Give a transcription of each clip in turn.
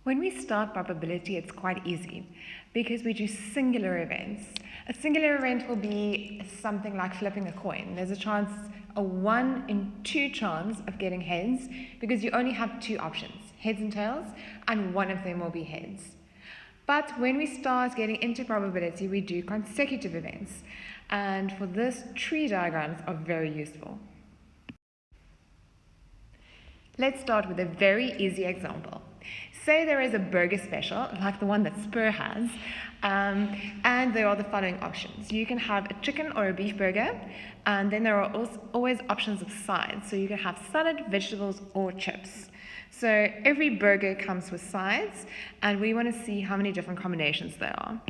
When we start probability, it's quite easy because we do singular events. A singular event will be something like flipping a coin. There's a 1 in 2 chance of getting heads because you only have 2 options, heads and tails, and one of them will be heads. But when we start getting into probability, we do consecutive events. And for this, tree diagrams are very useful. Let's start with a very easy example. Say there is a burger special, like the one that Spur has, and there are the following options. You can have a chicken or a beef burger, and then there are always options of sides. So you can have salad, vegetables, or chips. So every burger comes with sides, and we want to see how many different combinations there are.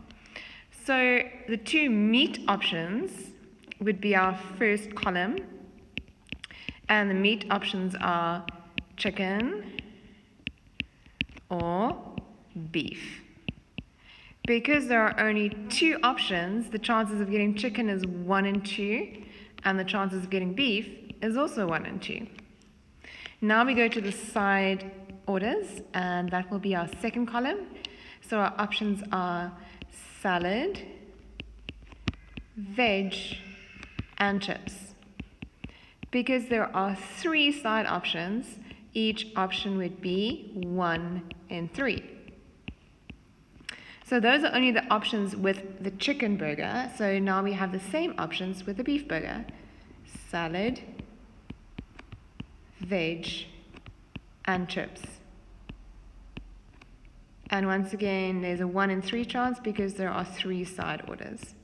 So the 2 meat options would be our first column, and the meat options are chicken or beef. Because there are only 2 options, the chances of getting chicken is 1 in 2, and the chances of getting beef is also 1 in 2. Now we go to the side orders, and that will be our second column. So our options are salad, veg, and chips. Because there are 3 side options, each option would be 1 in 3. So those are only the options with the chicken burger. So now we have the same options with the beef burger. Salad, veg, and chips. And once again, there's a 1 in 3 chance because there are 3 side orders.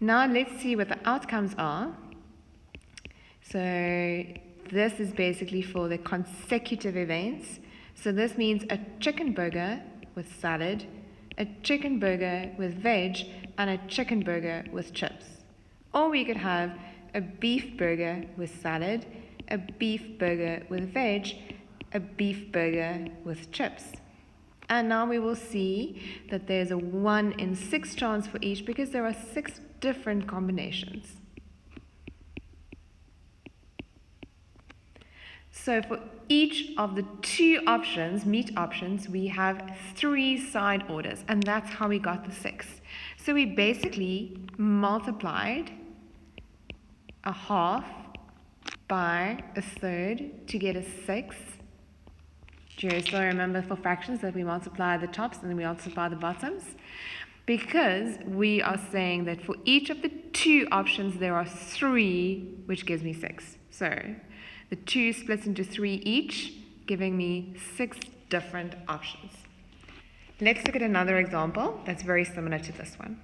Now let's see what the outcomes are. So this is basically for the consecutive events. So this means a chicken burger with salad, a chicken burger with veg, and a chicken burger with chips. Or we could have a beef burger with salad, a beef burger with veg, a beef burger with chips. And now we will see that there's a 1 in 6 chance for each because there are 6 different combinations. So for each of the 2 options, meat options, we have 3 side orders, and that's how we got the 6. So we basically multiplied a half by a third to get a 6. Do you still remember for fractions that we multiply the tops and then we multiply the bottoms? Because we are saying that for each of the 2 options, there are 3, which gives me 6. So the 2 splits into 3 each, giving me 6 different options. Let's look at another example that's very similar to this one.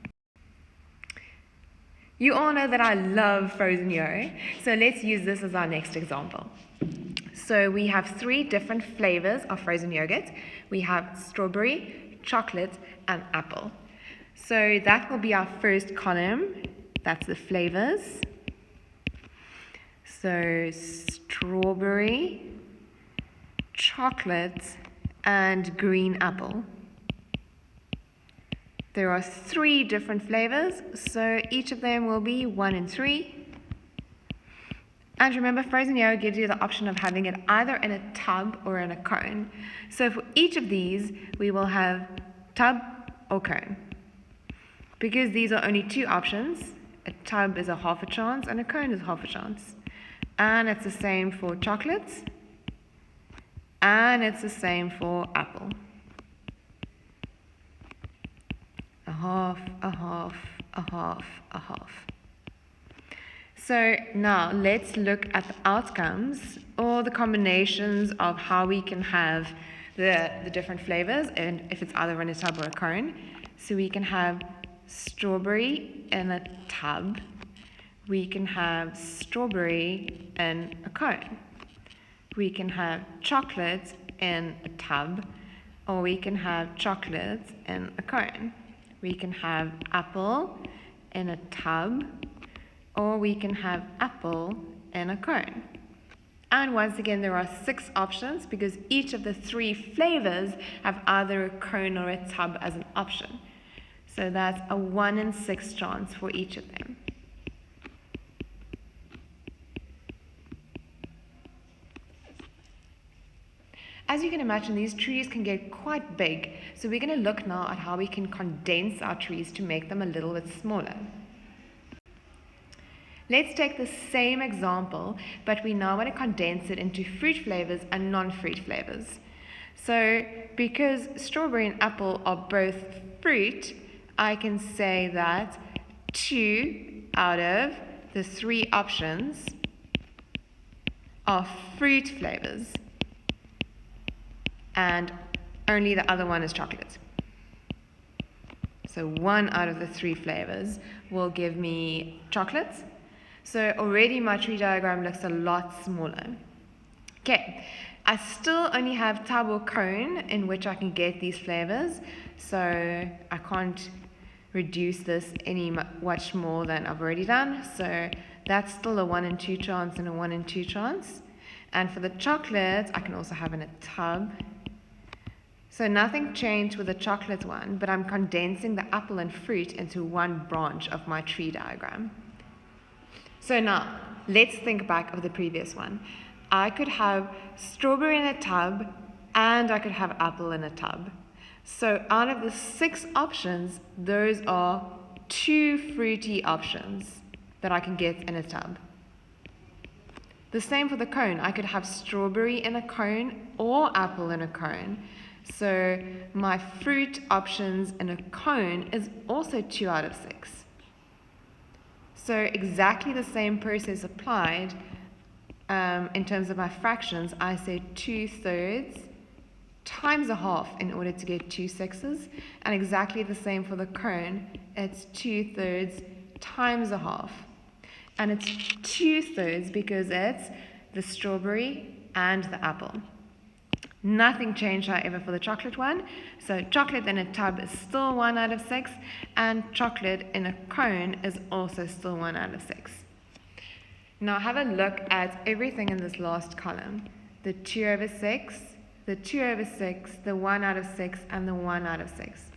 You all know that I love frozen yogurt, so let's use this as our next example. So we have 3 different flavors of frozen yogurt. We have strawberry, chocolate, and apple. So that will be our first column. That's the flavors. So strawberry, chocolate, and green apple. There are 3 different flavors, so each of them will be 1 in 3. And remember, frozen yogurt gives you the option of having it either in a tub or in a cone. So for each of these, we will have tub or cone. Because these are only 2 options, a tub is a half a chance and a cone is half a chance. And it's the same for chocolates, and it's the same for apple. A half, a half, a half, a half. So now let's look at the outcomes or the combinations of how we can have the different flavors, and if it's either in a tub or a cone. So we can have strawberry in a tub. We can have strawberry in a cone. We can have chocolate in a tub, or we can have chocolate in a cone. We can have apple in a tub, or we can have apple in a cone. And once again, there are 6 options because each of the 3 flavors have either a cone or a tub as an option. So that's a 1 in 6 chance for each of them. As you can imagine, these trees can get quite big, so we're going to look now at how we can condense our trees to make them a little bit smaller. Let's take the same example, but we now want to condense it into fruit flavors and non-fruit flavors. So because strawberry and apple are both fruit, I can say that 2 out of the 3 options are fruit flavors, and only the other one is chocolate. So 1 out of the 3 flavors will give me chocolate. So already my tree diagram looks a lot smaller. Okay, I still only have tub or cone in which I can get these flavors, so I can't reduce this any much more than I've already done. So that's still a 1 in 2 chance and a 1 in 2 chance. And for the chocolate, I can also have in a tub. So nothing changed with the chocolate one, but I'm condensing the apple and fruit into one branch of my tree diagram. So now, let's think back of the previous one. I could have strawberry in a tub, and I could have apple in a tub. So out of the 6 options, those are 2 fruity options that I can get in a tub. The same for the cone. I could have strawberry in a cone or apple in a cone. So my fruit options in a cone is also 2 out of 6. So exactly the same process applied. In terms of my fractions, I say 2/3 times a half in order to get 2 sixes, and exactly the same for the cone. It's 2/3 times a half, and it's 2/3 because it's the strawberry and the apple. Nothing changed, however, for the chocolate one. So chocolate in a tub is still 1 out of 6, and chocolate in a cone is also still 1 out of 6. Now have a look at everything in this last column. The 2 over 6, the 2 over 6, the 1 out of 6, and the 1 out of 6.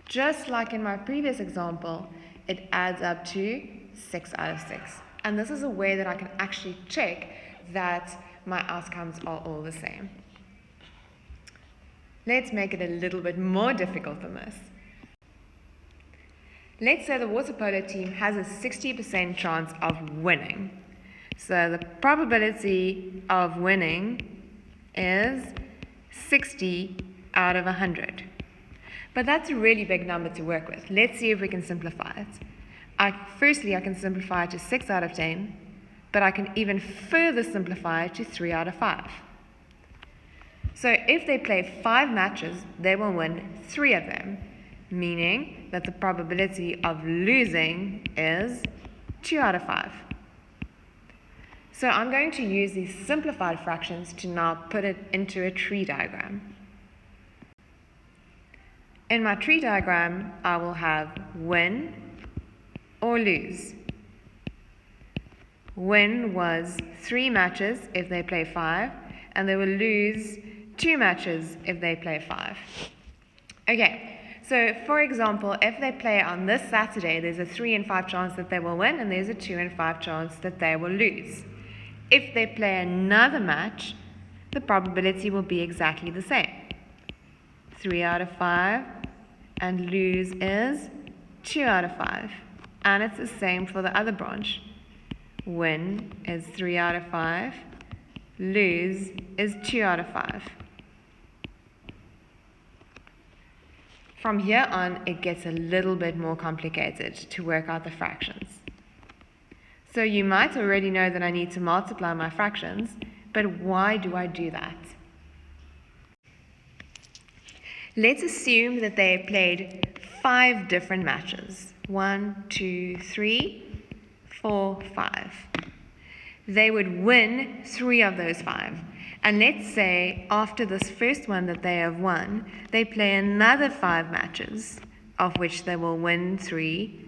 Just like in my previous example, it adds up to 6 out of 6. And this is a way that I can actually check that my outcomes are all the same. Let's make it a little bit more difficult than this. Let's say the water polo team has a 60% chance of winning. So the probability of winning is 60 out of 100. But that's a really big number to work with. Let's see if we can simplify it. Firstly, I can simplify it to 6 out of 10, but I can even further simplify it to 3 out of 5. So if they play 5 matches, they will win 3 of them, meaning that the probability of losing is 2 out of 5. So I'm going to use these simplified fractions to now put it into a tree diagram. In my tree diagram, I will have win or lose. Win was 3 matches if they play 5, and they will lose 2 matches if they play 5. Okay, so for example, if they play on this Saturday, there's a 3 in 5 chance that they will win, and there's a 2 in 5 chance that they will lose. If they play another match, the probability will be exactly the same. 3 out of 5, and lose is 2 out of 5. And it's the same for the other branch. Win is 3 out of 5, lose is 2 out of 5. From here on, it gets a little bit more complicated to work out the fractions. So you might already know that I need to multiply my fractions, but why do I do that? Let's assume that they played 5 different matches. 1, 2, 3, 4, 5. They would win 3 of those 5. And let's say after this first one that they have won, they play another 5 matches, of which they will win 3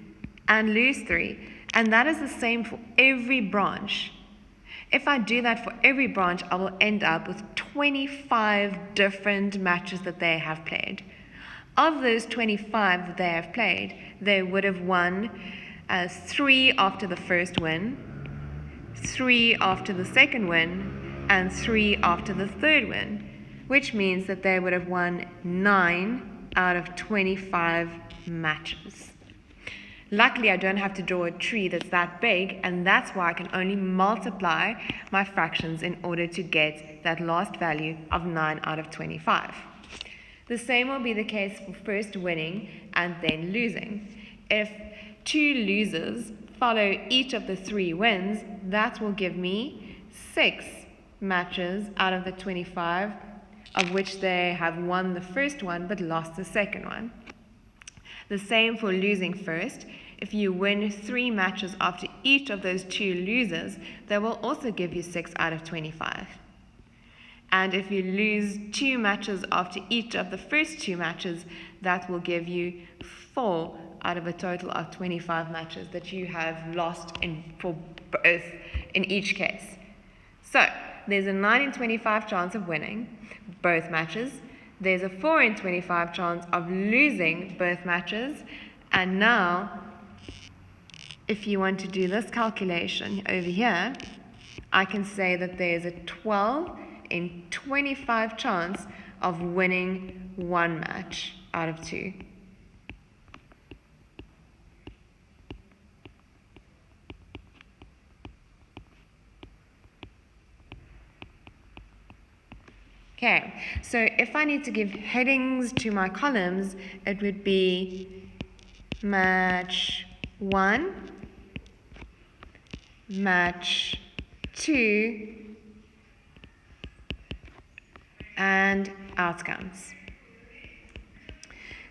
and lose 3. And that is the same for every branch. If I do that for every branch, I will end up with 25 different matches that they have played. Of those 25 that they have played, they would have won 3 after the first win, 3 after the second win, and 3 after the third win. which means that they would have won 9 out of 25 matches. Luckily, I don't have to draw a tree that's that big, and that's why I can only multiply my fractions in order to get that last value of 9 out of 25. The same will be the case for first winning and then losing. If 2 losers follow each of the 3 wins, that will give me 6 matches out of the 25, of which they have won the first one but lost the second one. The same for losing first. If you win 3 matches after each of those 2 losers, that will also give you 6 out of 25. And if you lose 2 matches after each of the first 2 matches, that will give you 4 out of a total of 25 matches that you have lost in each case. So there's a 9 in 25 chance of winning both matches. There's a 4 in 25 chance of losing both matches. And now, if you want to do this calculation over here, I can say that there's a 12 in 25 chance of winning 1 match out of 2. Okay, so if I need to give headings to my columns, it would be match 1, match 2, and outcomes.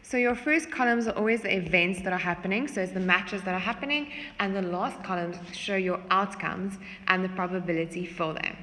So your first columns are always the events that are happening, so it's the matches that are happening, and the last columns show your outcomes and the probability for them.